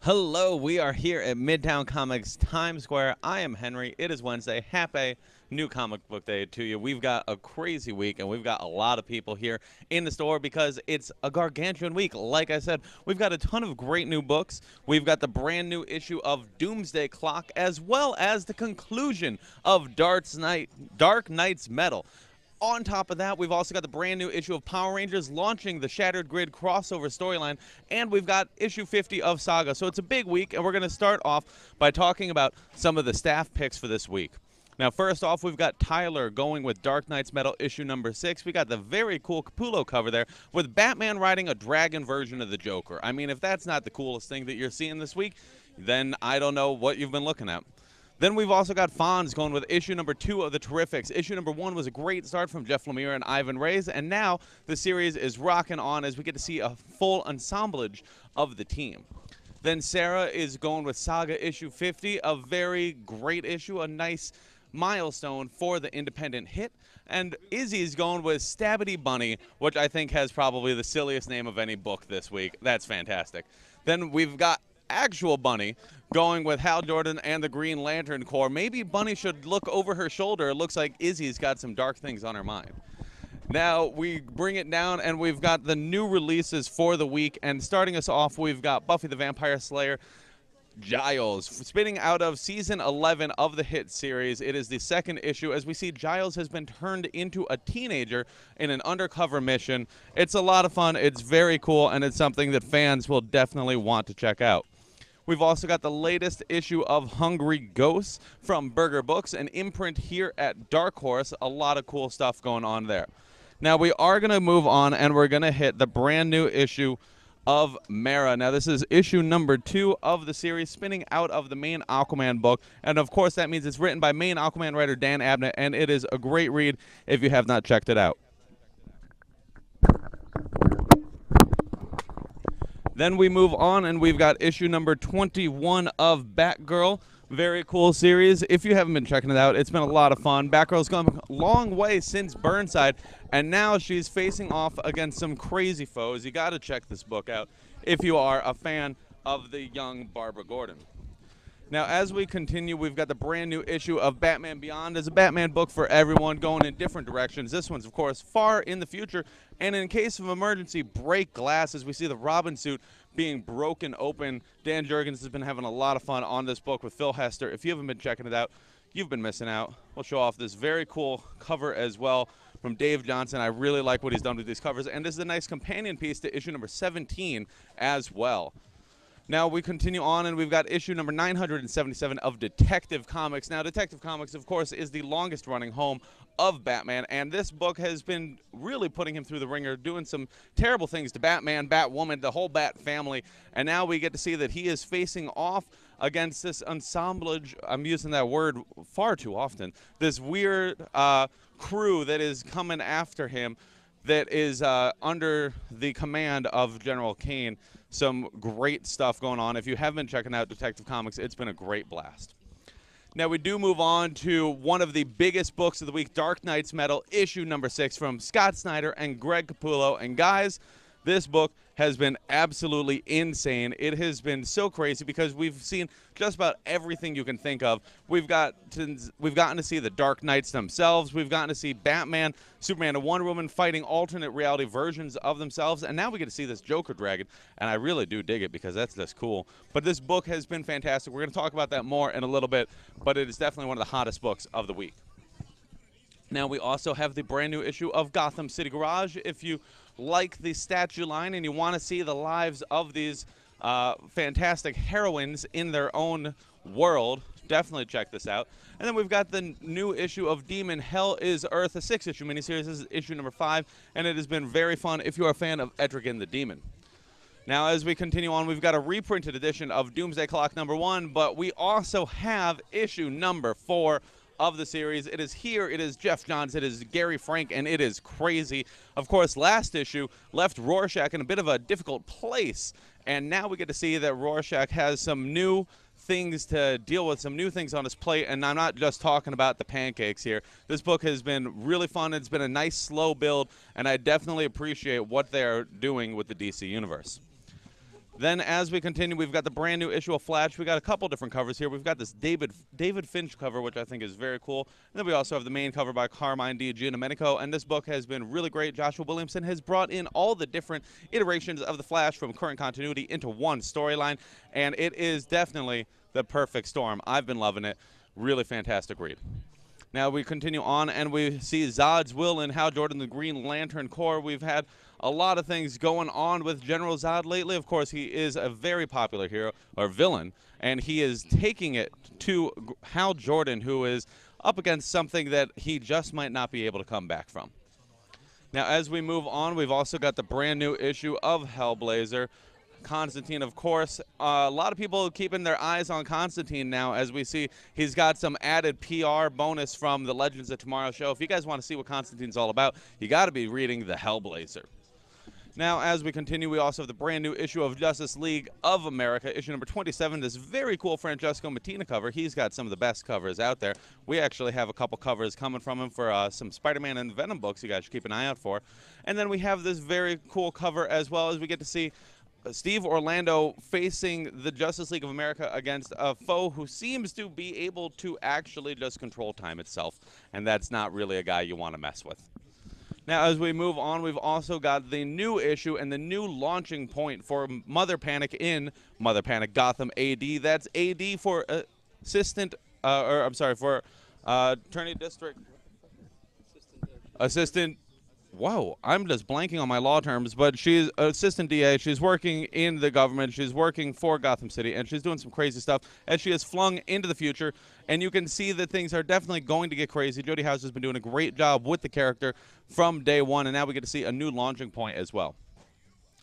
Hello, we are here at Midtown Comics Times Square. I am Henry. It is Wednesday. Happy new comic book day to you. We've got a crazy week and we've got a lot of people here in the store because it's a gargantuan week. Like I said, we've got a ton of great new books. We've got the brand new issue of Doomsday Clock as well as the conclusion of Dark Knight's Metal. On top of that, we've also got the brand new issue of Power Rangers launching the Shattered Grid crossover storyline, and we've got issue 50 of Saga. So it's a big week, and we're going to start off by talking about some of the staff picks for this week. Now, first off, we've got Tyler going with Dark Knight's Metal issue number 6. We got the very cool Capullo cover there with Batman riding a dragon version of the Joker. I mean, if that's not the coolest thing that you're seeing this week, then I don't know what you've been looking at. Then we've also got Fonz going with issue number 2 of the Terrifics. Issue number 1 was a great start from Jeff Lemire and Ivan Reyes, and now the series is rocking on as we get to see a full ensemblage of the team. Then Sarah is going with Saga issue 50, a very great issue, a nice milestone for the independent hit. And Izzy's going with Stabbity Bunny, which I think has probably the silliest name of any book this week. That's fantastic. Then we've got Actual Bunny going with Hal Jordan and the Green Lantern Corps. Maybe Bunny should look over her shoulder. It looks like Izzy's got some dark things on her mind. Now we bring it down and we've got the new releases for the week, and starting us off we've got Buffy the Vampire Slayer Giles, spinning out of season 11 of the hit series. It is the second issue as we see Giles has been turned into a teenager in an undercover mission. It's a lot of fun, it's very cool, and it's something that fans will definitely want to check out. We've also got the latest issue of Hungry Ghosts from Burger Books, an imprint here at Dark Horse. A lot of cool stuff going on there. Now we are going to move on and we're going to hit the brand new issue of Mara. Now this is issue number 2 of the series, spinning out of the main Aquaman book, and of course that means it's written by main Aquaman writer Dan Abnett, and it is a great read if you have not checked it out. Then we move on and we've got issue number 21 of Batgirl. Very cool series. If you haven't been checking it out, it's been a lot of fun. Batgirl's come a long way since Burnside, and now she's facing off against some crazy foes. You got to check this book out if you are a fan of the young Barbara Gordon. Now, as we continue, we've got the brand new issue of Batman Beyond. It's a Batman book for everyone going in different directions. This one's, of course, far in the future. And in case of emergency, break glass as we see the Robin suit being broken open. Dan Jurgens has been having a lot of fun on this book with Phil Hester. If you haven't been checking it out, you've been missing out. We'll show off this very cool cover as well from Dave Johnson. I really like what he's done with these covers. And this is a nice companion piece to issue number 17 as well. Now we continue on and we've got issue number 977 of Detective Comics. Now Detective Comics, of course, is the longest running home of Batman, and this book has been really putting him through the ringer, doing some terrible things to Batman, Batwoman, the whole Bat family, and now we get to see that he is facing off against this assemblage, I'm using that word far too often, this weird crew that is coming after him that is under the command of General Kane. Some great stuff going on. If you haven't been checking out Detective Comics, it's been a great blast. Now we do move on to one of the biggest books of the week, Dark Knight's Metal, issue number 6 from Scott Snyder and Greg Capullo. And guys, this book has been absolutely insane. It has been so crazy because we've seen just about everything you can think of. We've gotten to see the Dark Knights themselves. We've gotten to see Batman, Superman, and Wonder Woman fighting alternate reality versions of themselves. And now we get to see this Joker dragon. And I really do dig it because that's just cool. But this book has been fantastic. We're going to talk about that more in a little bit. But it is definitely one of the hottest books of the week. Now we also have the brand new issue of Gotham City Garage. If you like the statue line and you want to see the lives of these fantastic heroines in their own world, definitely check this out. And then we've got the new issue of Demon Hell is Earth, a 6-issue miniseries. This is issue number 5, and it has been very fun if you are a fan of Etrigan the Demon. Now, as we continue on, we've got a reprinted edition of Doomsday Clock number 1, but we also have issue number 4 of the series. It is here, it is Jeff Johns, it is Gary Frank, and it is crazy. Of course, last issue left Rorschach in a bit of a difficult place, and now we get to see that Rorschach has some new things to deal with, some new things on his plate, and I'm not just talking about the pancakes here. This book has been really fun. It's been a nice slow build, and I definitely appreciate what they're doing with the DC Universe. Then as we continue, we've got the brand new issue of Flash. We got a couple different covers here. We've got this David Finch cover, which I think is very cool. And then we also have the main cover by Carmine Giandomenico. And this book has been really great. Joshua Williamson has brought in all the different iterations of the Flash from current continuity into one storyline. And it is definitely the perfect storm. I've been loving it. Really fantastic read. Now we continue on, and we see Zod's will and Hal Jordan, the Green Lantern Corps. We've had a lot of things going on with General Zod lately. Of course, he is a very popular hero, or villain, and he is taking it to Hal Jordan, who is up against something that he just might not be able to come back from. Now, as we move on, we've also got the brand new issue of Hellblazer. Constantine, of course. A lot of people keeping their eyes on Constantine now, as we see he's got some added PR bonus from the Legends of Tomorrow show. If you guys want to see what Constantine's all about, you got to be reading the Hellblazer. Now, as we continue, we also have the brand new issue of Justice League of America, issue number 27. This very cool Francesco Mattina cover. He's got some of the best covers out there. We actually have a couple covers coming from him for some Spider-Man and Venom books you guys should keep an eye out for. And then we have this very cool cover as well, as we get to see Steve Orlando facing the Justice League of America against a foe who seems to be able to actually just control time itself, and that's not really a guy you want to mess with. Now, as we move on, we've also got the new issue and the new launching point for Mother Panic in Mother Panic Gotham AD. That's AD for Attorney District Assistant. Whoa, I'm just blanking on my law terms, but she's assistant DA. She's working in the government. She's working for Gotham City, and she's doing some crazy stuff as she is flung into the future. And you can see that things are definitely going to get crazy. Jody House has been doing a great job with the character from day one, and now we get to see a new launching point as well.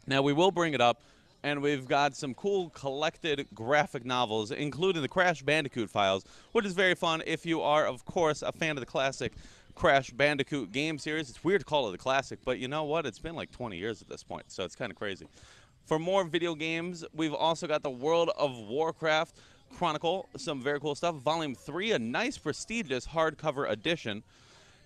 Now, we will bring it up, and we've got some cool collected graphic novels, including the Crash Bandicoot files, which is very fun if you are, of course, a fan of the classic Crash Bandicoot game series. It's weird to call it a classic, but you know what? It's been like 20 years at this point, so it's kind of crazy. For more video games, we've also got the World of Warcraft Chronicle, some very cool stuff. Volume 3, a nice, prestigious hardcover edition.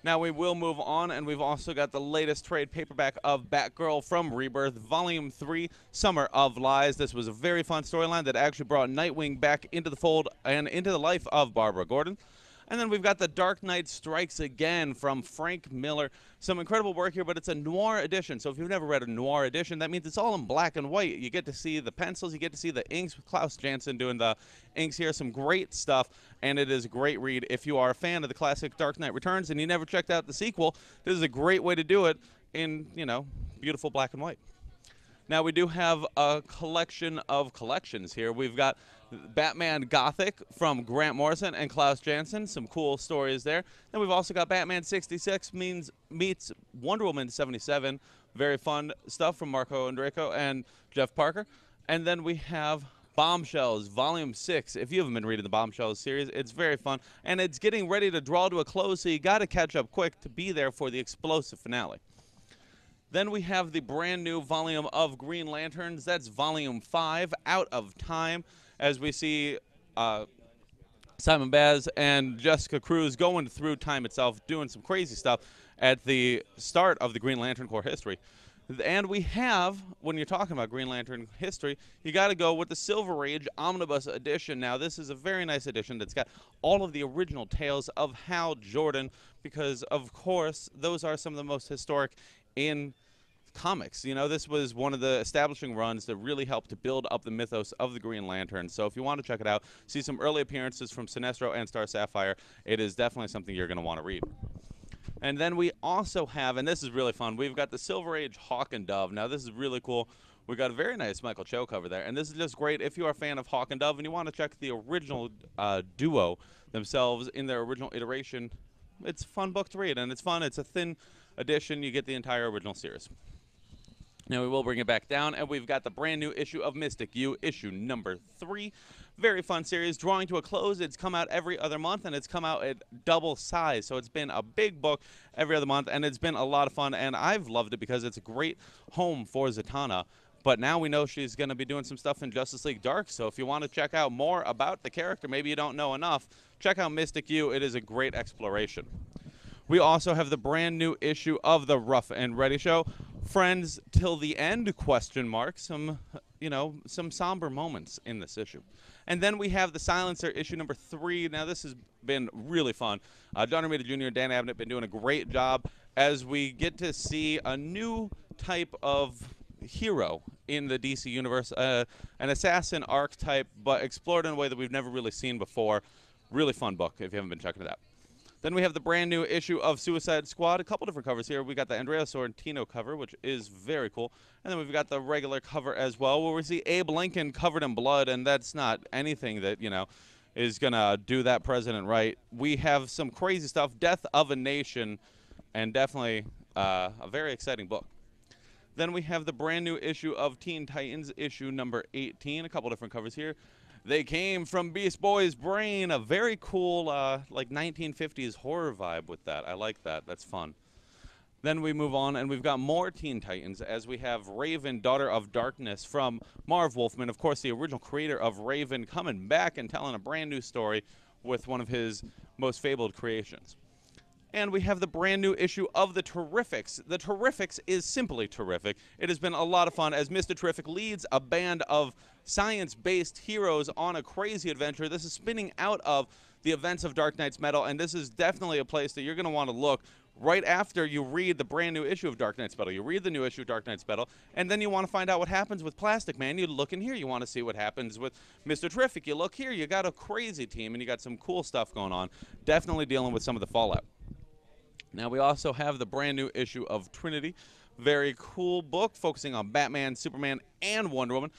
Now we will move on, and we've also got the latest trade paperback of Batgirl from Rebirth, Volume 3, Summer of Lies. This was a very fun storyline that actually brought Nightwing back into the fold and into the life of Barbara Gordon. And then we've got The Dark Knight Strikes Again from Frank Miller. Some incredible work here, but it's a noir edition. So if you've never read a noir edition, that means it's all in black and white. You get to see the pencils, you get to see the inks with Klaus Janson doing the inks here. Some great stuff, and it is a great read. If you are a fan of the classic Dark Knight Returns and you never checked out the sequel, this is a great way to do it in, you know, beautiful black and white. Now, we do have a collection of collections here. We've got Batman Gothic from Grant Morrison and Klaus Janson. Some cool stories there. Then we've also got Batman 66 meets Wonder Woman 77. Very fun stuff from Marco Andreyko and Jeff Parker. And then we have Bombshells, Volume 6. If you haven't been reading the Bombshells series, it's very fun. And it's getting ready to draw to a close, so you got to catch up quick to be there for the explosive finale. Then we have the brand new volume of Green Lanterns. That's Volume 5, Out of Time, as we see Simon Baz and Jessica Cruz going through time itself, doing some crazy stuff at the start of the Green Lantern Corps history. And we have, when you're talking about Green Lantern history, you got to go with the Silver Age Omnibus Edition. Now, this is a very nice edition that's got all of the original tales of Hal Jordan, because, of course, those are some of the most historic in comics. You know, this was one of the establishing runs that really helped to build up the mythos of the Green Lantern. So if you want to check it out, see some early appearances from Sinestro and Star Sapphire, it is definitely something you're going to want to read. And then we also have, and this is really fun, we've got the Silver Age Hawk and Dove. Now, this is really cool. We've got a very nice Michael Cho cover there, and this is just great if you are a fan of Hawk and Dove and you want to check the original duo themselves in their original iteration. It's a fun book to read, and it's fun. It's a thin edition. You get the entire original series. Now we will bring it back down, and we've got the brand new issue of Mystic U, issue number 3. Very fun series, drawing to a close. It's come out every other month, and it's come out at double size. So it's been a big book every other month, and it's been a lot of fun, and I've loved it because it's a great home for Zatanna. But now we know she's going to be doing some stuff in Justice League Dark, so if you want to check out more about the character, maybe you don't know enough, check out Mystic U. It is a great exploration. We also have the brand new issue of the Rough and Ready Show friends till the end, question mark. Some, some somber moments in this issue. And then we have the Silencer, issue number 3. Now, this has been really fun. John Romita Jr. and Dan Abnett been doing a great job as we get to see a new type of hero in the DC universe, an assassin archetype, but explored in a way that we've never really seen before. Really fun book if you haven't been checking it out. Then we have the brand new issue of Suicide Squad. A couple different covers here. We got the Andrea Sorrentino cover, which is very cool. And then we've got the regular cover as well, where we see Abe Lincoln covered in blood, and that's not anything that, is going to do that president right. We have some crazy stuff, Death of a Nation, and definitely a very exciting book. Then we have the brand new issue of Teen Titans, issue number 18. A couple different covers here. They came from Beast Boy's brain. A very cool, like 1950s horror vibe with that. I like that. That's fun. Then we move on, and we've got more Teen Titans, as we have Raven, Daughter of Darkness, from Marv Wolfman, of course, the original creator of Raven, coming back and telling a brand new story with one of his most fabled creations. And we have the brand new issue of The Terrifics. The Terrifics is simply terrific. It has been a lot of fun as Mr. Terrific leads a band of science-based heroes on a crazy adventure. This is spinning out of the events of Dark Knight's Metal, and this is definitely a place that you're going to want to look right after you read the brand new issue of Dark Knight's Metal. You read the new issue of Dark Knight's Metal, and then you want to find out what happens with Plastic Man. You look in here. You want to see what happens with Mr. Terrific. You look here. You got a crazy team, and you got some cool stuff going on. Definitely dealing with some of the fallout. Now, we also have the brand new issue of Trinity. Very cool book focusing on Batman, Superman, and Wonder Woman.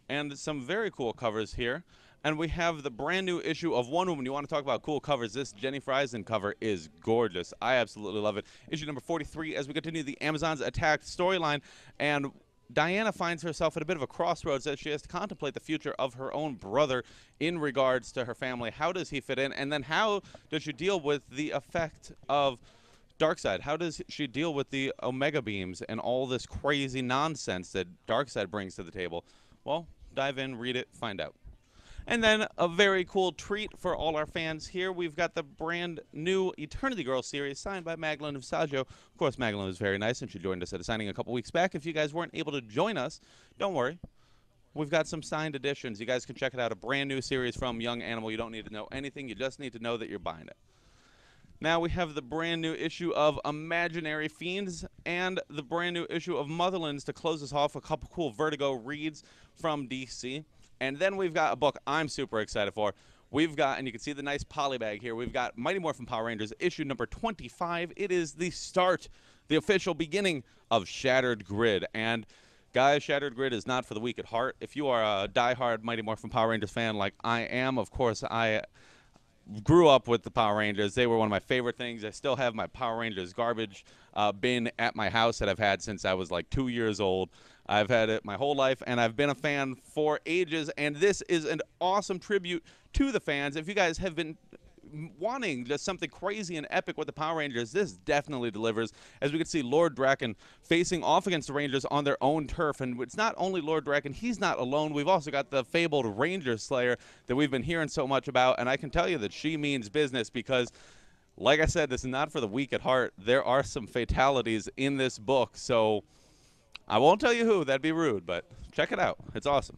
And some very cool covers here. And we have the brand new issue of Wonder Woman. You want to talk about cool covers. This Jenny Friesen cover is gorgeous. I absolutely love it. Issue number 43 as we continue the Amazons Attack storyline. And Diana finds herself at a bit of a crossroads as she has to contemplate the future of her own brother in regards to her family. How does he fit in? And then how does she deal with the effect of Darkseid? How does she deal with the Omega Beams and all this crazy nonsense that Darkseid brings to the table? Well, dive in, read it, find out. And then a very cool treat for all our fans here. We've got the brand new Eternity Girl series signed by Magdalene Visaggio. Of course, Magdalene was very nice, and she joined us at a signing a couple weeks back. If you guys weren't able to join us, don't worry. We've got some signed editions. You guys can check it out. A brand new series from Young Animal. You don't need to know anything. You just need to know that you're buying it. Now we have the brand new issue of Imaginary Fiends and the brand new issue of Motherlands to close us off. A couple cool Vertigo reads from DC. And then we've got a book I'm super excited for. We've got, and you can see the nice polybag here, we've got Mighty Morphin Power Rangers issue number 25. It is the start, the official beginning of Shattered Grid. And guys, Shattered Grid is not for the weak at heart. If you are a diehard Mighty Morphin Power Rangers fan like I am, of course, I grew up with the Power Rangers. They were one of my favorite things. I still have my Power Rangers garbage bin at my house that I've had since I was like 2 years old. I've had it my whole life, and I've been a fan for ages, and this is an awesome tribute to the fans. If you guys have been wanting just something crazy and epic with the Power Rangers, this definitely delivers. As we can see, Lord Draken facing off against the Rangers on their own turf, and it's not only Lord Draken, he's not alone. We've also got the fabled Ranger Slayer that we've been hearing so much about, and I can tell you that she means business because, like I said, this is not for the weak at heart. There are some fatalities in this book, so I won't tell you who. That'd be rude, but check it out. It's awesome.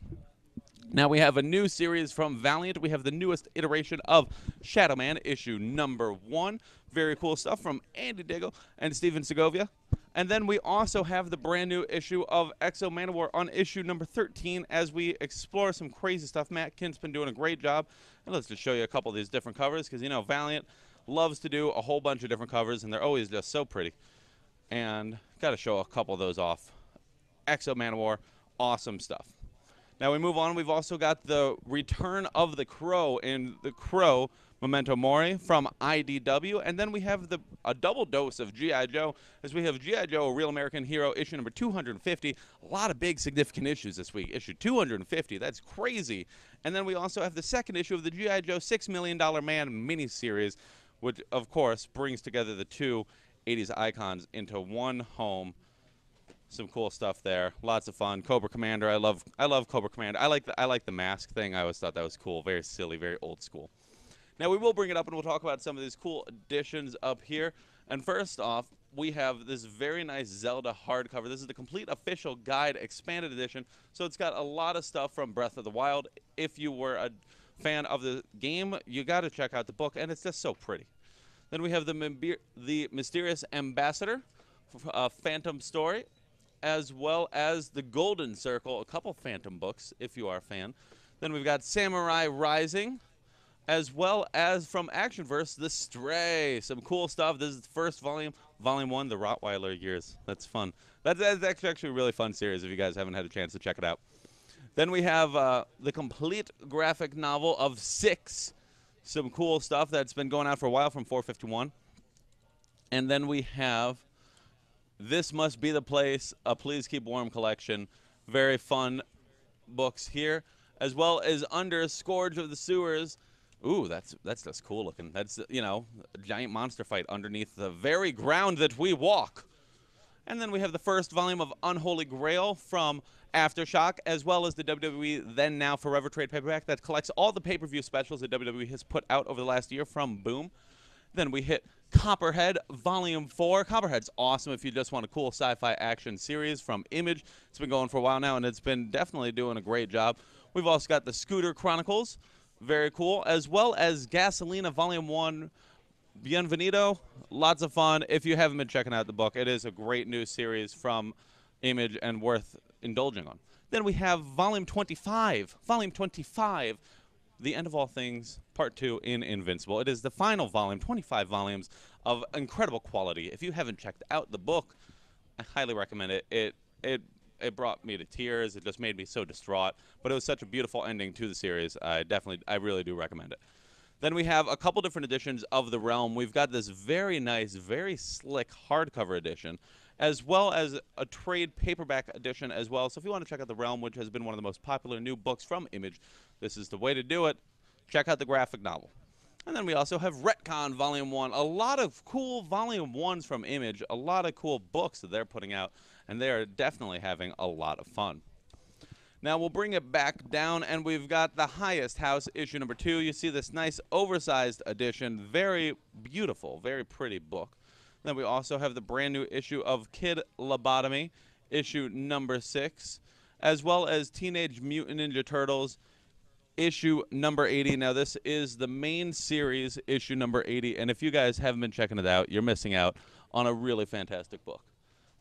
Now we have a new series from Valiant. We have the newest iteration of Shadow Man, issue number 1. Very cool stuff from Andy Diggle and Steven Segovia. And then we also have the brand new issue of Exo Manowar on issue number 13 as we explore some crazy stuff. Matt Kint's been doing a great job. And let's just show you a couple of these different covers because, you know, Valiant loves to do a whole bunch of different covers, and they're always just so pretty. And got to show a couple of those off. Exo Manowar, awesome stuff. Now we move on. We've also got the return of the Crow in the Crow Memento Mori from IDW. And then we have a double dose of G.I. Joe as we have G.I. Joe, A Real American Hero, issue number 250. A lot of big significant issues this week. Issue 250. That's crazy. And then we also have the second issue of the G.I. Joe $6 Million Man miniseries, which, of course, brings together the two 80s icons into one home. Some cool stuff there. Lots of fun. Cobra Commander. I love Cobra Commander. I like the mask thing. I always thought that was cool. Very silly, very old school. Now we will bring it up and we'll talk about some of these cool additions up here. And first off, we have this very nice Zelda hardcover. This is the complete official guide expanded edition. So it's got a lot of stuff from Breath of the Wild. If you were a fan of the game, you got to check out the book, and it's just so pretty. Then we have the Mysterious Ambassador, a Phantom story, as well as the Golden Circle, a couple Phantom books, if you are a fan. Then we've got Samurai Rising, as well as from Actionverse, The Stray. Some cool stuff. This is the first volume. Volume 1, The Rottweiler Years. That's fun. That's actually a really fun series if you guys haven't had a chance to check it out. Then we have the complete graphic novel of 6. Some cool stuff that's been going out for a while from 451. And then we have This Must Be the Place, a Please Keep Warm collection. Very fun books here. As well as Under Scourge of the Sewers. Ooh, that's just cool looking. That's, you know, a giant monster fight underneath the very ground that we walk. And then we have the first volume of Unholy Grail from Aftershock, as well as the WWE Then Now Forever trade paperback that collects all the pay-per-view specials that WWE has put out over the last year from Boom. Then we hit Copperhead Volume 4. Copperhead's awesome if you just want a cool sci-fi action series from Image. It's been going for a while now, and it's been definitely doing a great job. We've also got the Scooter Chronicles. Very cool. As well as Gasolina Volume 1. Bienvenido. Lots of fun. If you haven't been checking out the book, it is a great new series from Image and worth indulging on. Then we have Volume 25. Volume 25. The End of All Things, Part 2 in Invincible. It is the final volume, 25 volumes of incredible quality. If you haven't checked out the book, I highly recommend it. It brought me to tears. It just made me so distraught. But it was such a beautiful ending to the series. I really do recommend it. Then we have a couple different editions of The Realm. We've got this very nice, very slick hardcover edition, as well as a trade paperback edition as well. So if you want to check out The Realm, which has been one of the most popular new books from Image, this is the way to do it. Check out the graphic novel. And then we also have Retcon Volume 1. A lot of cool Volume 1s from Image, a lot of cool books that they're putting out, and they are definitely having a lot of fun. Now we'll bring it back down, and we've got The Highest House, issue number 2. You see this nice oversized edition, very beautiful, very pretty book. Then we also have the brand new issue of Kid Lobotomy, issue number 6, as well as Teenage Mutant Ninja Turtles, issue number 80. Now this is the main series, issue number 80, and if you guys haven't been checking it out, you're missing out on a really fantastic book.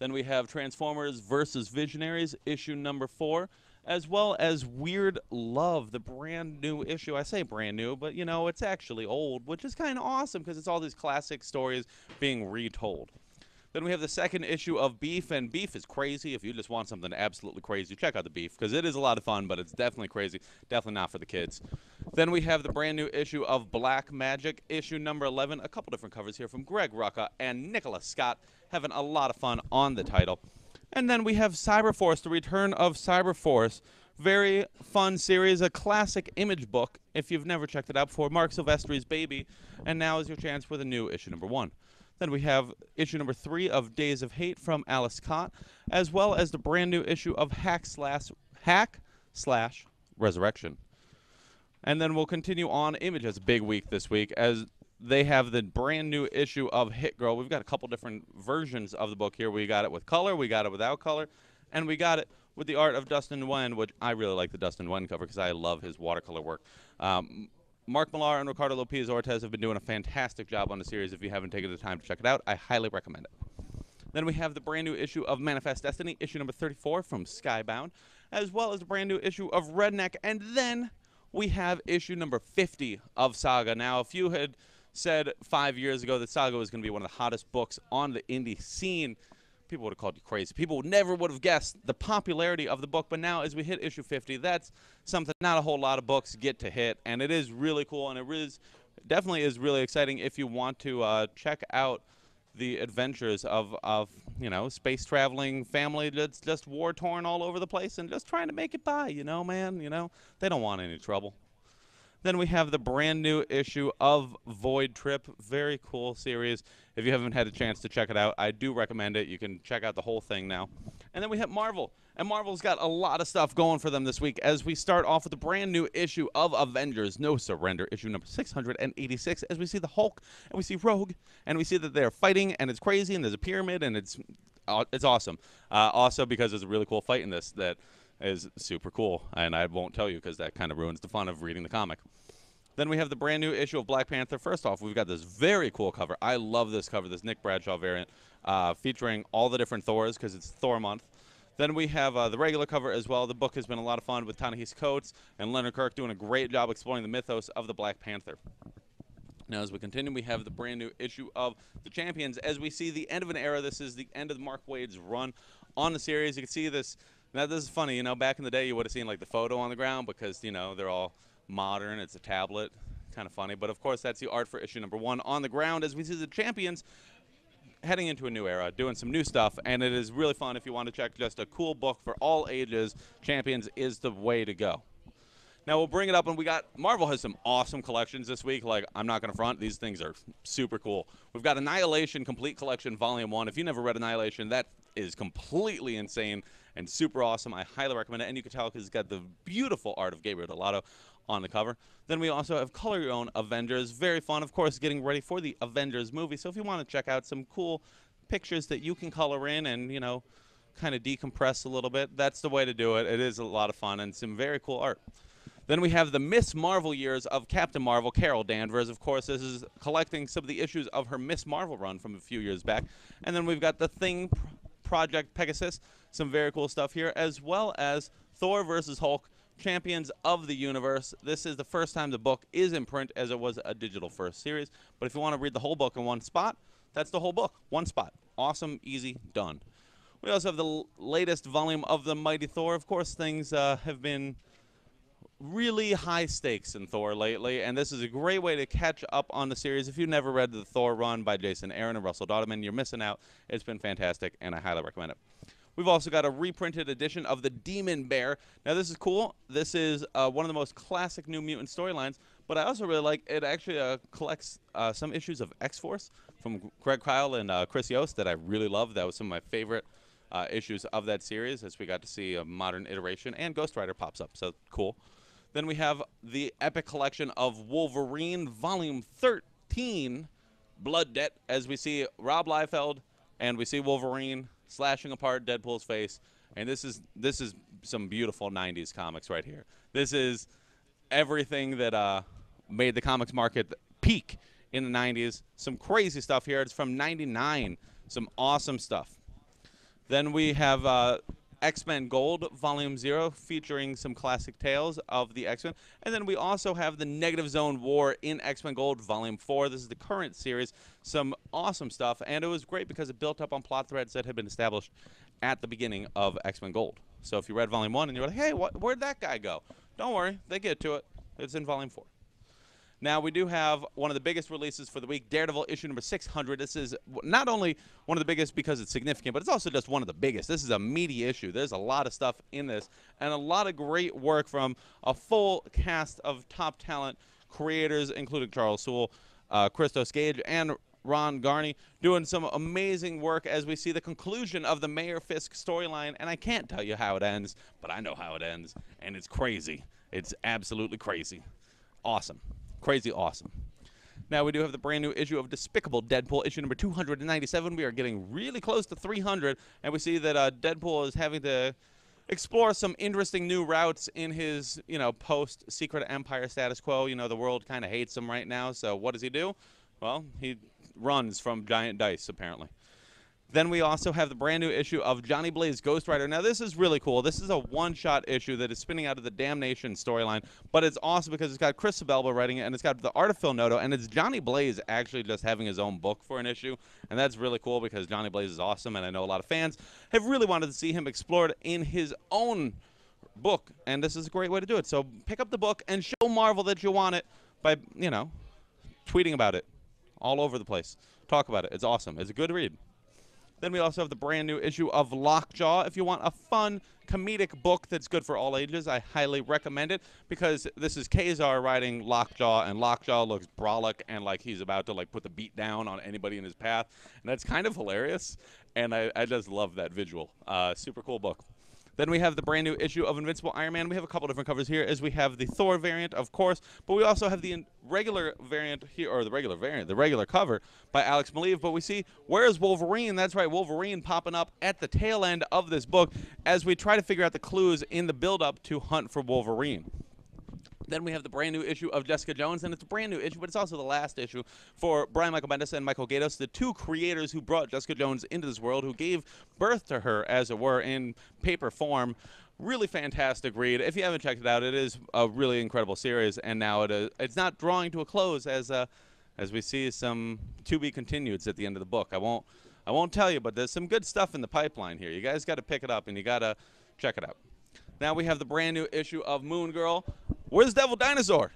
Then we have Transformers vs. Visionaries, issue number 4, as well as Weird Love, the brand new issue. I say brand new, but, you know, it's actually old, which is kind of awesome because it's all these classic stories being retold. Then we have the second issue of Beef, and Beef is crazy. If you just want something absolutely crazy, check out the Beef, because it is a lot of fun, but it's definitely crazy. Definitely not for the kids. Then we have the brand new issue of Black Magic, issue number 11. A couple different covers here from Greg Rucka and Nicholas Scott, having a lot of fun on the title. And then we have Cyberforce, the return of Cyberforce. Very fun series, a classic Image book, if you've never checked it out before. Mark Silvestri's baby, and now is your chance for the new issue number 1. Then we have issue number 3 of Days of Hate from Alice Cott, as well as the brand new issue of Hack Slash Resurrection. And then we'll continue on. Image has a big week this week as they have the brand new issue of Hit Girl. We've got a couple different versions of the book here. We got it with color, we got it without color, and we got it with the art of Dustin Nguyen, which I really like the Dustin Nguyen cover because I love his watercolor work. Mark Millar and Ricardo Lopez Ortez have been doing a fantastic job on the series. If you haven't taken the time to check it out, I highly recommend it. Then we have the brand new issue of Manifest Destiny, issue number 34 from Skybound, as well as the brand new issue of Redneck. And then we have issue number 50 of Saga. Now, if you had said 5 years ago that Saga was going to be one of the hottest books on the indie scene, people would have called you crazy. People never would have guessed the popularity of the book. But now, as we hit issue 50, that's something not a whole lot of books get to hit. And it is really cool, and it definitely is really exciting if you want to check out the adventures of you know, space traveling family that's just war torn all over the place and just trying to make it by, you know, man. You know, they don't want any trouble. Then we have the brand new issue of Void Trip. Very cool series. If you haven't had a chance to check it out, I do recommend it. You can check out the whole thing now. And then we have Marvel And Marvel's got a lot of stuff going for them this week as we start off with a brand new issue of Avengers No Surrender, issue number 686, as we see the Hulk and we see Rogue and we see that they're fighting and it's crazy and there's a pyramid and it's awesome. Also because there's a really cool fight in this that is super cool, and I won't tell you because that kind of ruins the fun of reading the comic. Then we have the brand new issue of Black Panther. First off, we've got this very cool cover. I love this cover, this Nick Bradshaw variant, featuring all the different Thors because it's Thor month. Then we have the regular cover as well. The book has been a lot of fun with Ta-Nehisi Coates and Leonard Kirk doing a great job exploring the mythos of the Black Panther. Now, as we continue, we have the brand new issue of the Champions. As we see the end of an era, this is the end of Mark Waid's run on the series. You can see this. Now, this is funny. You know, back in the day, you would have seen, like, the photo on the ground because, you know, they're all modern. It's a tablet. Kind of funny. But, of course, that's the art for issue number 1 on the ground as we see the Champions heading into a new era, doing some new stuff, and it is really fun if you want to check just a cool book for all ages. Champions is the way to go. Now we'll bring it up, and Marvel has some awesome collections this week. Like, I'm not going to front, these things are super cool. We've got Annihilation Complete Collection Volume 1. If you never read Annihilation, that is completely insane and super awesome. I highly recommend it, and you can tell because it's got the beautiful art of Gabriel Dell'Otto on the cover. Then we also have Color Your Own Avengers. Very fun, of course, getting ready for the Avengers movie. So if you want to check out some cool pictures that you can color in and, you know, kind of decompress a little bit, that's the way to do it. It is a lot of fun and some very cool art. Then we have the Miss Marvel years of Captain Marvel, Carol Danvers. Of course, this is collecting some of the issues of her Miss Marvel run from a few years back. And then we've got the Thing Project Pegasus, some very cool stuff here, as well as Thor versus Hulk, Champions of the Universe. This is the first time the book is in print, as it was a digital first series. But if you want to read the whole book in one spot, that's the whole book, one spot. Awesome, easy, done. We also have the latest volume of the Mighty Thor. Of course, things have been really high stakes in Thor lately, and this is a great way to catch up on the series. If you've never read the Thor run by Jason Aaron and Russell Dodman, you're missing out. It's been fantastic, and I highly recommend it. We've also got a reprinted edition of the Demon Bear. Now, this is cool. This is one of the most classic New Mutant storylines, but I also really like it. Actually collects some issues of X-Force from Greg Kyle and Chris Yost that I really love. That was some of my favorite issues of that series, as we got to see a modern iteration, and Ghost Rider pops up, so cool. Then we have the epic collection of Wolverine, Volume 13, Blood Debt, as we see Rob Liefeld and we see Wolverine slashing apart Deadpool's face. And this is some beautiful 90s comics right here. This is everything that made the comics market peak in the 90s. Some crazy stuff here. It's from 99. Some awesome stuff. Then we have X-Men Gold, Volume 0, featuring some classic tales of the X-Men. And then we also have the Negative Zone War in X-Men Gold, Volume 4. This is the current series. Some awesome stuff. And it was great because it built up on plot threads that had been established at the beginning of X-Men Gold. So if you read Volume 1 and you're like, hey, where'd that guy go? Don't worry. They get to it. It's in Volume 4. Now, we do have one of the biggest releases for the week, Daredevil issue number 600. This is not only one of the biggest because it's significant, but it's also just one of the biggest. This is a meaty issue. There's a lot of stuff in this and a lot of great work from a full cast of top talent creators, including Charles Soule, Christos Gage, and Ron Garney, doing some amazing work as we see the conclusion of the Mayor Fisk storyline. And I can't tell you how it ends, but I know how it ends, and it's crazy. It's absolutely crazy. Awesome. Crazy awesome. Now we do have the brand new issue of Despicable Deadpool, issue number 297. We are getting really close to 300, and we see that Deadpool is having to explore some interesting new routes in his, post-Secret Empire status quo. The world kind of hates him right now, so what does he do? Well, he runs from giant dice, apparently. Then we also have the brand new issue of Johnny Blaze Ghost Rider. Now, this is really cool. This is a one-shot issue that is spinning out of the Damnation storyline, but it's awesome because it's got Chris Sebelba writing it, and it's got the art of Phil Noto, and it's Johnny Blaze actually just having his own book for an issue, and that's really cool because Johnny Blaze is awesome, and I know a lot of fans have really wanted to see him explored in his own book, and this is a great way to do it. So pick up the book and show Marvel that you want it by, tweeting about it all over the place. Talk about it. It's awesome. It's a good read. Then we also have the brand new issue of Lockjaw. If you want a fun, comedic book that's good for all ages, I highly recommend it because this is Kazar writing Lockjaw, and Lockjaw looks brolic and like he's about to put the beat down on anybody in his path. And that's kind of hilarious, and I just love that visual. Super cool book. Then we have the brand new issue of Invincible Iron Man. We have a couple different covers here, as we have the Thor variant, of course, but we also have the regular variant here, or the regular cover by Alex Maleev. But we see, where's Wolverine? That's right, Wolverine popping up at the tail end of this book as we try to figure out the clues in the build-up to Hunt for Wolverine. Then we have the brand new issue of Jessica Jones, and it's a brand new issue, but it's also the last issue for Brian Michael Bendis and Michael Gaydos, the two creators who brought Jessica Jones into this world, who gave birth to her, as it were, in paper form. Really fantastic read. If you haven't checked it out, it is a really incredible series, and now it's not drawing to a close as we see some to be continueds at the end of the book. I won't tell you, but there's some good stuff in the pipeline here. You guys got to pick it up, and you got to check it out. Now we have the brand new issue of Moon Girl. Where's Devil Dinosaur?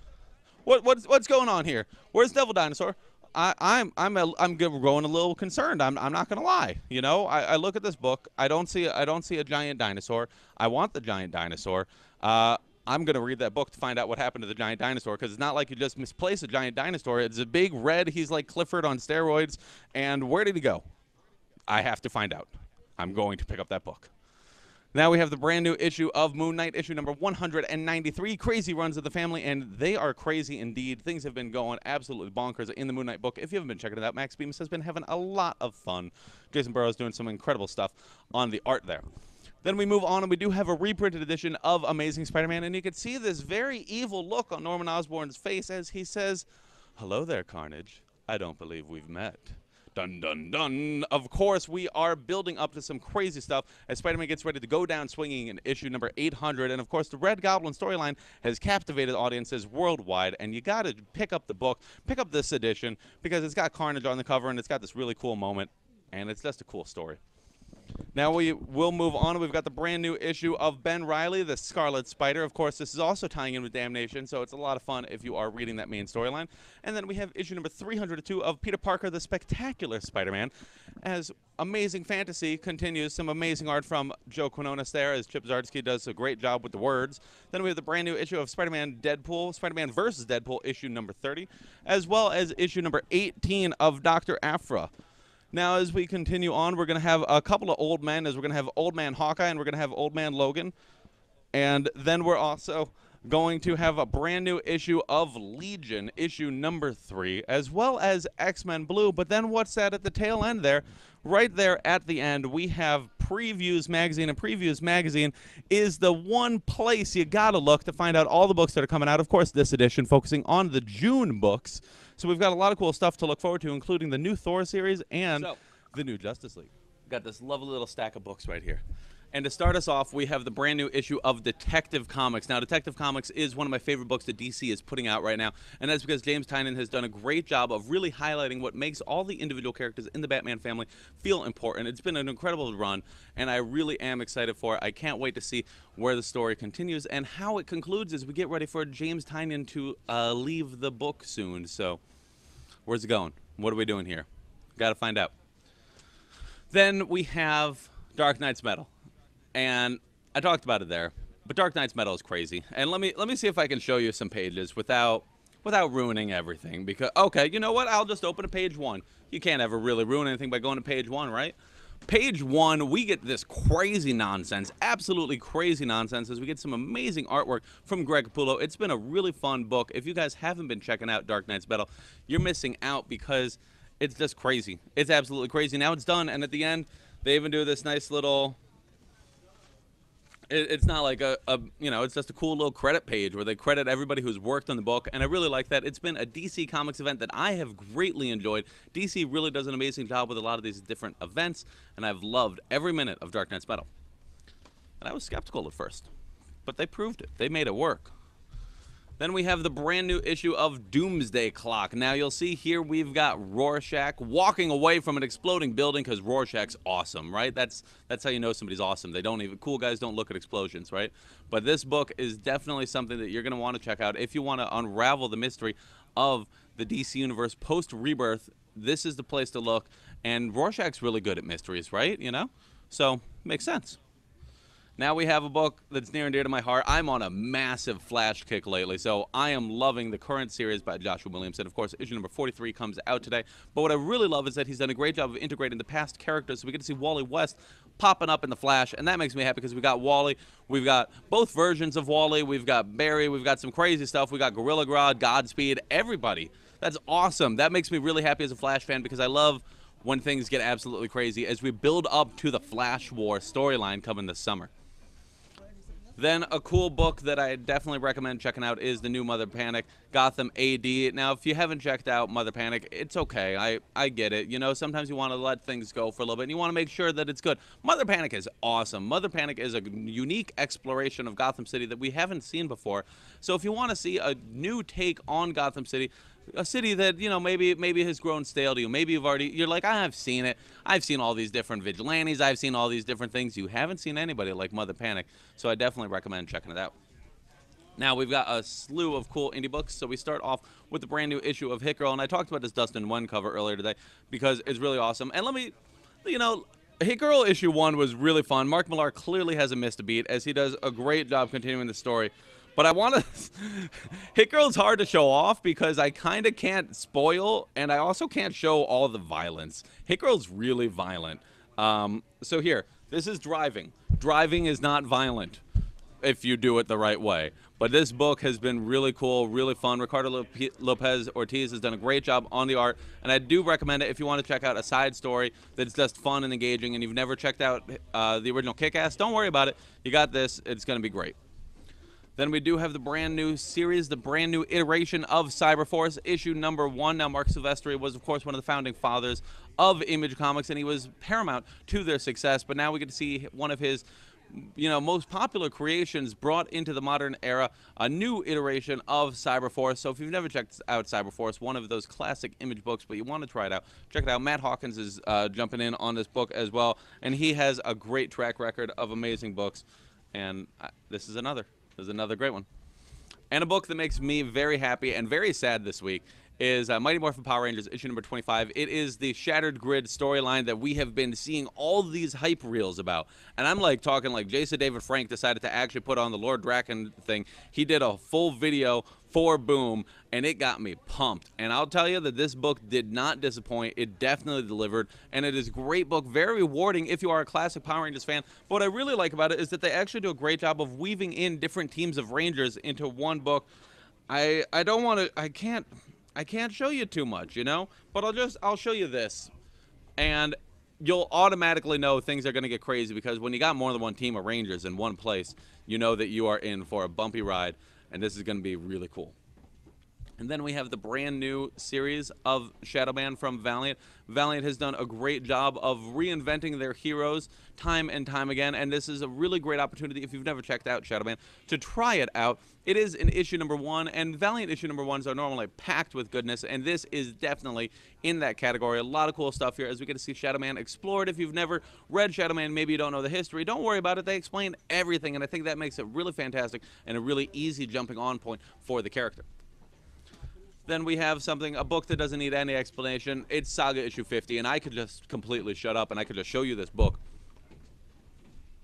What's going on here? Where's Devil Dinosaur? I'm growing a little concerned. I'm not gonna lie. You know, I look at this book. I don't see a giant dinosaur. I want the giant dinosaur. I'm gonna read that book to find out what happened to the giant dinosaur, because it's not like you just misplace a giant dinosaur. It's a big red. He's like Clifford on steroids. And where did he go? I have to find out. I'm going to pick up that book. Now we have the brand new issue of Moon Knight, issue number 193, Crazy Runs of the Family, and they are crazy indeed. Things have been going absolutely bonkers in the Moon Knight book. If you haven't been checking it out, Max Bemis has been having a lot of fun. Jason Burrows doing some incredible stuff on the art there. Then we move on, and we do have a reprinted edition of Amazing Spider-Man, and you can see this very evil look on Norman Osborn's face as he says, "Hello there, Carnage. I don't believe we've met." Dun, dun, dun. Of course, we are building up to some crazy stuff as Spider-Man gets ready to go down swinging in issue number 800. And, of course, the Red Goblin storyline has captivated audiences worldwide. And you got to pick up the book, pick up this edition, because it's got Carnage on the cover, and it's got this really cool moment. And it's just a cool story. Now we will move on. We've got the brand new issue of Ben Reilly, the Scarlet Spider. Of course, this is also tying in with Damnation, so it's a lot of fun if you are reading that main storyline. And then we have issue number 302 of Peter Parker, the Spectacular Spider-Man, as Amazing Fantasy continues. Some amazing art from Joe Quinones there, as Chip Zdarsky does a great job with the words. Then we have the brand new issue of Spider-Man Deadpool, Spider-Man vs. Deadpool, issue number 30, as well as issue number 18 of Dr. Aphra. Now, as we continue on, we're going to have a couple of old men, as we're going to have Old Man Hawkeye and we're going to have Old Man Logan. And then we're also going to have a brand new issue of Legion, issue number 3, as well as X-Men Blue. But then what's that at the tail end there? Right there at the end, we have Previews Magazine, and Previews Magazine is the one place you got to look to find out all the books that are coming out. Of course, this edition focusing on the June books. So we've got a lot of cool stuff to look forward to, including the new Thor series and the new Justice League. Got this lovely little stack of books right here. And to start us off, we have the brand new issue of Detective Comics. Now, Detective Comics is one of my favorite books that DC is putting out right now, and that's because James Tynion has done a great job of really highlighting what makes all the individual characters in the Batman family feel important. It's been an incredible run, and I really am excited for it. I can't wait to see where the story continues and how it concludes as we get ready for James Tynion to leave the book soon. So, where's it going? What are we doing here? Got to find out. Then we have Dark Knight's Metal. And I talked about it there, but Dark Knight's Metal is crazy. And let me see if I can show you some pages without ruining everything. Because, okay, you know what? I'll just open to page 1. You can't ever really ruin anything by going to page 1, right? Page 1, we get this crazy nonsense, absolutely crazy nonsense, as we get some amazing artwork from Greg Capullo. It's been a really fun book. If you guys haven't been checking out Dark Knight's Metal, you're missing out because it's just crazy. It's absolutely crazy. Now it's done, and at the end, they even do this nice little... It's not like it's just a cool little credit page where they credit everybody who's worked on the book, and I really like that. It's been a DC Comics event that I have greatly enjoyed. DC really does an amazing job with a lot of these different events, and I've loved every minute of Dark Knight's Metal. And I was skeptical at first, but they proved it. They made it work. Then we have the brand new issue of Doomsday Clock. Now you'll see here we've got Rorschach walking away from an exploding building because Rorschach's awesome, right? That's how you know somebody's awesome. Cool guys don't look at explosions, right? But this book is definitely something that you're going to want to check out if you want to unravel the mystery of the DC Universe post-Rebirth. This is the place to look, and Rorschach's really good at mysteries, right? You know? So, makes sense. Now we have a book that's near and dear to my heart. I'm on a massive Flash kick lately, so I am loving the current series by Joshua Williamson. Of course, issue number 43 comes out today. But what I really love is that he's done a great job of integrating the past characters, so we get to see Wally West popping up in the Flash, and that makes me happy because we got Wally. We've got both versions of Wally. We've got Barry. We've got some crazy stuff. We got Gorilla Grodd, Godspeed, everybody. That's awesome. That makes me really happy as a Flash fan because I love when things get absolutely crazy as we build up to the Flash War storyline coming this summer. Then a cool book that I definitely recommend checking out is the new Mother Panic, Gotham AD. Now, if you haven't checked out Mother Panic, it's okay. I get it. You know, sometimes you want to let things go for a little bit, and you want to make sure that it's good. Mother Panic is awesome. Mother Panic is a unique exploration of Gotham City that we haven't seen before. So if you want to see a new take on Gotham City, a city that, you know, maybe has grown stale to you. Maybe you're like, I've seen it. I've seen all these different vigilantes. I've seen all these different things. You haven't seen anybody like Mother Panic. So I definitely recommend checking it out. Now we've got a slew of cool indie books. So we start off with the brand new issue of Hit Girl. And I talked about this Dustin 1 cover earlier today because it's really awesome. And let me, you know, Hit Girl issue 1 was really fun. Mark Millar clearly hasn't missed a beat as he does a great job continuing the story. But I want to Hit Girl's hard to show off because I kind of can't spoil, and I also can't show all the violence. Hit Girl's really violent. So here, this is driving. Driving is not violent if you do it the right way. But this book has been really cool, really fun. Ricardo Lopez Ortiz has done a great job on the art, and I do recommend it if you want to check out a side story that's just fun and engaging, and you've never checked out the original Kick-Ass. Don't worry about it. You got this. It's going to be great. Then we do have the brand new series, the brand new iteration of Cyberforce, issue number 1. Now, Mark Silvestri was, of course, one of the founding fathers of Image Comics, and he was paramount to their success. But now we get to see one of his, you know, most popular creations brought into the modern era, a new iteration of Cyberforce. So if you've never checked out Cyberforce, one of those classic Image books, but you want to try it out, check it out. Matt Hawkins is jumping in on this book as well, and he has a great track record of amazing books. And this is another. There's another great one. And a book that makes me very happy and very sad this week is Mighty Morphin Power Rangers, issue number 25. It is the Shattered Grid storyline that we have been seeing all these hype reels about. And I'm like talking like Jason David Frank decided to actually put on the Lord Draken thing. He did a full video for Boom, and it got me pumped. And I'll tell you that this book did not disappoint. It definitely delivered, and it is a great book, very rewarding if you are a classic Power Rangers fan. But what I really like about it is that they actually do a great job of weaving in different teams of Rangers into one book. I don't want to, I can't show you too much, you know, but I'll show you this, and you'll automatically know things are going to get crazy because when you got more than one team of Rangers in one place, you know that you are in for a bumpy ride, and this is going to be really cool. And then we have the brand new series of Shadow Man from Valiant. Valiant has done a great job of reinventing their heroes time and time again, and this is a really great opportunity if you've never checked out Shadow Man to try it out. It is an issue number 1, and Valiant issue number 1s are normally packed with goodness, and this is definitely in that category. A lot of cool stuff here as we get to see Shadow Man explored. If you've never read Shadow Man, maybe you don't know the history, don't worry about it. They explain everything, and I think that makes it really fantastic and a really easy jumping on point for the character. Then we have a book that doesn't need any explanation. It's Saga issue 50, and I could just completely shut up and I could just show you this book.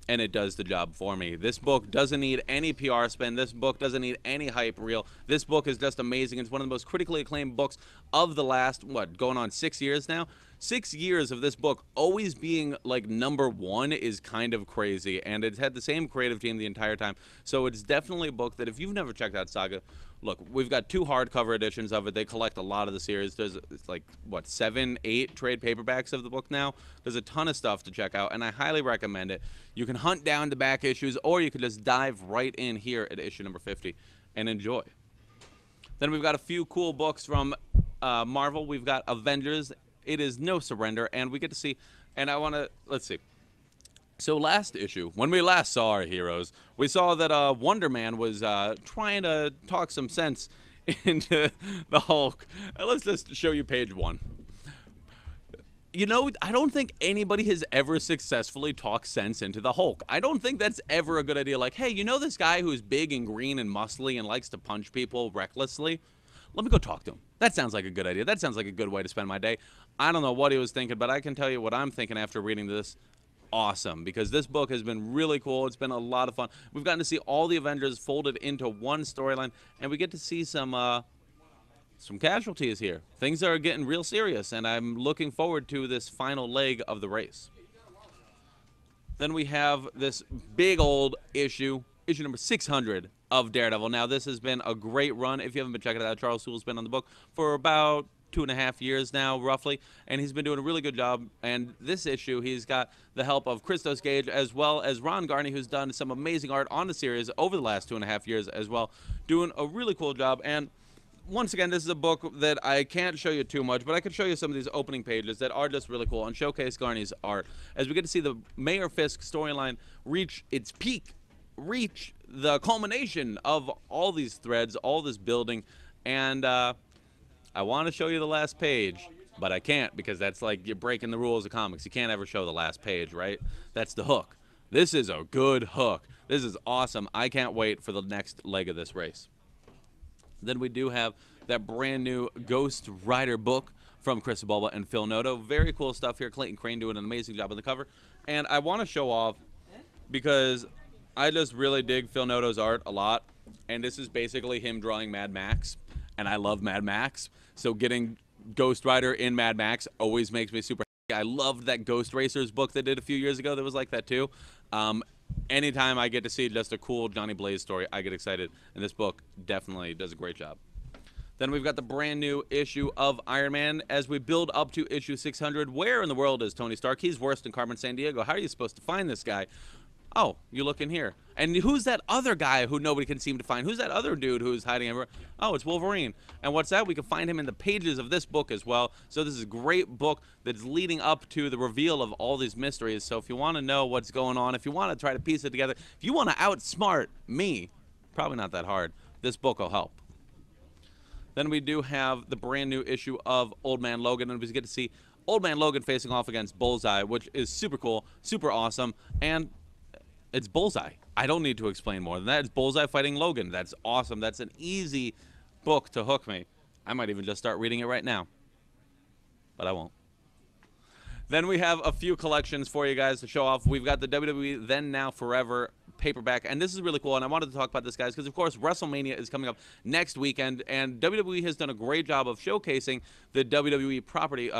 And it does the job for me. This book doesn't need any PR spin. This book doesn't need any hype reel. This book is just amazing. It's one of the most critically acclaimed books of the last, going on 6 years now? 6 years of this book always being like number 1 is kind of crazy. And it's had the same creative team the entire time. So it's definitely a book that if you've never checked out Saga, look, we've got 2 hardcover editions of it. They collect a lot of the series. There's like, 7, 8 trade paperbacks of the book now. There's a ton of stuff to check out, and I highly recommend it. You can hunt down the back issues, or you can just dive right in here at issue number 50 and enjoy. Then we've got a few cool books from Marvel. We've got Avengers. It is No Surrender, and we get to see, and let's see. So last issue, when we last saw our heroes, we saw that Wonder Man was trying to talk some sense into the Hulk. Let's just show you page 1. You know, I don't think anybody has ever successfully talked sense into the Hulk. I don't think that's ever a good idea. Like, hey, you know this guy who's big and green and muscly and likes to punch people recklessly? Let me go talk to him. That sounds like a good idea. That sounds like a good way to spend my day. I don't know what he was thinking, but I can tell you what I'm thinking after reading this. Awesome, because this book has been really cool. It's been a lot of fun. We've gotten to see all the Avengers folded into one storyline, and we get to see some casualties here. Things are getting real serious, and I'm looking forward to this final leg of the race. Then we have this big old issue number 600 of Daredevil. Now, this has been a great run. If you haven't been checking it out, Charles Soule's been on the book for about 2.5 years now, roughly, and he's been doing a really good job. And this issue, he's got the help of Christos Gage as well as Ron Garney, who's done some amazing art on the series over the last 2.5 years as well, doing a really cool job. And once again, this is a book that I can't show you too much, but I can show you some of these opening pages that are just really cool and showcase Garney's art as we get to see the Mayor Fisk storyline reach its peak, reach the culmination of all these threads, all this building. And I want to show you the last page, but I can't, because that's like you're breaking the rules of comics. You can't ever show the last page, right? That's the hook. This is a good hook. This is awesome. I can't wait for the next leg of this race. Then we do have that brand new Ghost Rider book from Chris Bulba and Phil Noto. Very cool stuff here. Clayton Crane doing an amazing job on the cover. And I want to show off because I just really dig Phil Noto's art a lot. And this is basically him drawing Mad Max. And I love Mad Max. So getting Ghost Rider in Mad Max always makes me super happy. I loved that Ghost Racers book they did a few years ago that was like that too. Anytime I get to see just a cool Johnny Blaze story, I get excited, and this book definitely does a great job. Then we've got the brand new issue of Iron Man as we build up to issue 600. Where in the world is Tony Stark? He's worse than Carmen Sandiego. How are you supposed to find this guy? Oh, you look in here. And who's that other guy who nobody can seem to find? Who's that other dude who's hiding everywhere? Oh, it's Wolverine. And what's that? We can find him in the pages of this book as well. So this is a great book that's leading up to the reveal of all these mysteries. So if you want to know what's going on, if you want to try to piece it together, if you want to outsmart me, probably not that hard, this book will help. Then we do have the brand new issue of Old Man Logan, and we get to see Old Man Logan facing off against Bullseye, which is super cool, super awesome, and it's Bullseye. I don't need to explain more than that. It's Bullseye fighting Logan. That's awesome. That's an easy book to hook me. I might even just start reading it right now, but I won't. Then we have a few collections for you guys to show off. We've got the WWE Then Now Forever paperback, and this is really cool, and I wanted to talk about this, guys, because of course WrestleMania is coming up next weekend, and WWE has done a great job of showcasing the WWE property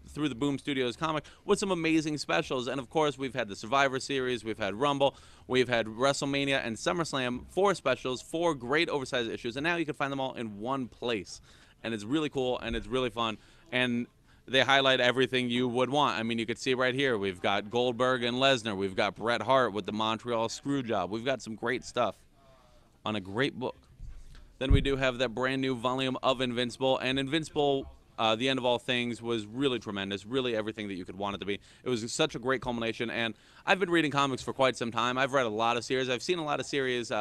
through the Boom Studios comic with some amazing specials. And of course we've had the Survivor Series, we've had Rumble, we've had WrestleMania and SummerSlam, 4 specials, 4 great oversized issues, and now you can find them all in one place, and it's really cool and it's really fun, and they highlight everything you would want. I mean, you could see right here, we've got Goldberg and Lesnar. We've got Bret Hart with the Montreal Screwjob. We've got some great stuff on a great book. Then we do have that brand new volume of Invincible. And Invincible, The End of All Things, was really tremendous, really everything that you could want it to be. It was such a great culmination. And I've been reading comics for quite some time. I've read a lot of series. I've seen a lot of series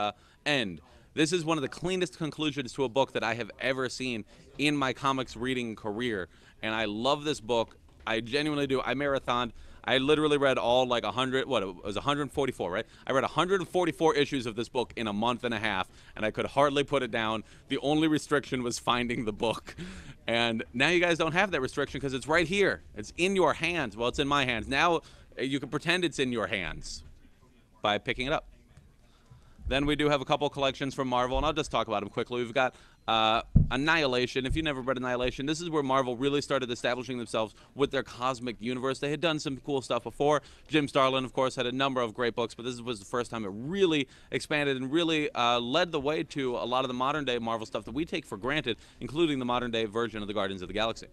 end. This is one of the cleanest conclusions to a book that I have ever seen in my comics reading career. And I love this book. I genuinely do. I marathoned. I literally read all like 100, what, it was 144, right? I read 144 issues of this book in a month and a half, and I could hardly put it down. The only restriction was finding the book. And now you guys don't have that restriction because it's right here. It's in your hands. Well, it's in my hands. Now you can pretend it's in your hands by picking it up. Then we do have a couple collections from Marvel, and I'll just talk about them quickly. We've got Annihilation. If you've never read Annihilation, this is where Marvel really started establishing themselves with their cosmic universe. They had done some cool stuff before. Jim Starlin, of course, had a number of great books, but this was the first time it really expanded and really led the way to a lot of the modern-day Marvel stuff that we take for granted, including the modern-day version of the Guardians of the Galaxy.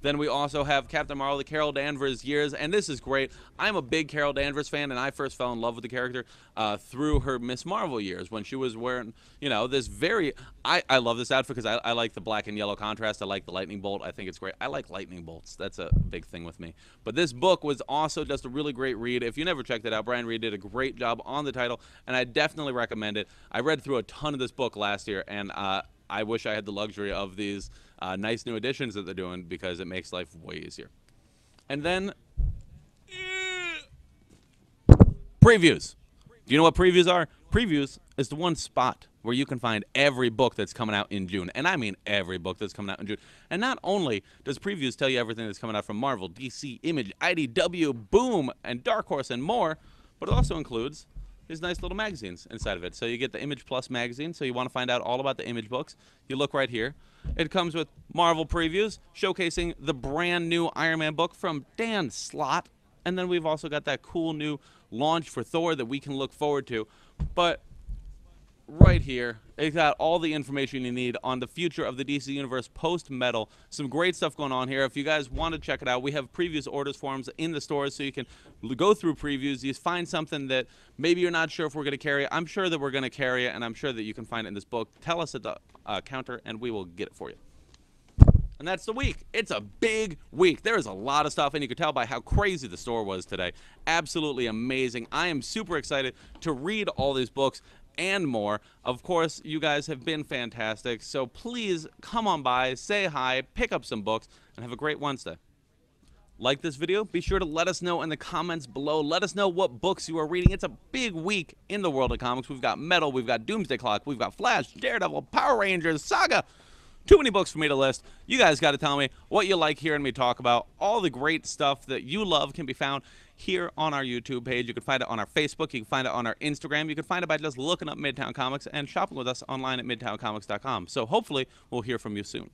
Then we also have Captain Marvel, the Carol Danvers years, and this is great. I'm a big Carol Danvers fan, and I first fell in love with the character through her Miss Marvel years when she was wearing, you know, this very, I love this outfit because I like the black and yellow contrast. I like the lightning bolt. I think it's great. I like lightning bolts. That's a big thing with me. But this book was also just a really great read. If you never checked it out, Brian Reed did a great job on the title, and I definitely recommend it. I read through a ton of this book last year, and I wish I had the luxury of these nice new editions that they're doing because it makes life way easier. And then previews. Do you know what previews are? Previews is the one spot where you can find every book that's coming out in June. And I mean every book that's coming out in June. And not only does previews tell you everything that's coming out from Marvel, DC, Image, IDW, Boom, and Dark Horse, and more, but it also includes these nice little magazines inside of it. So you get the Image Plus magazine, so you want to find out all about the Image books. You look right here. It comes with Marvel previews, showcasing the brand new Iron Man book from Dan Slott. And then we've also got that cool new launch for Thor that we can look forward to. But right here, it's got all the information you need on the future of the DC Universe post-Metal. Some great stuff going on here. If you guys want to check it out, we have previous orders forms in the stores so you can go through previews. You find something that maybe you're not sure if we're going to carry. I'm sure that we're going to carry it, and I'm sure that you can find it in this book. Tell us at the counter, and we will get it for you. And that's the week. It's a big week. There is a lot of stuff, and you could tell by how crazy the store was today. Absolutely amazing. I am super excited to read all these books and more. Of course, you guys have been fantastic, so please come on by, say hi, pick up some books, and have a great Wednesday. Like this video? Be sure to let us know in the comments below. Let us know what books you are reading. It's a big week in the world of comics. We've got Metal, we've got Doomsday Clock, we've got Flash, Daredevil, Power Rangers, Saga. Too many books for me to list. You guys got to tell me what you like hearing me talk about. All the great stuff that you love can be found here on our YouTube page. You can find it on our Facebook. You can find it on our Instagram. You can find it by just looking up Midtown Comics and shopping with us online at midtowncomics.com. So hopefully we'll hear from you soon.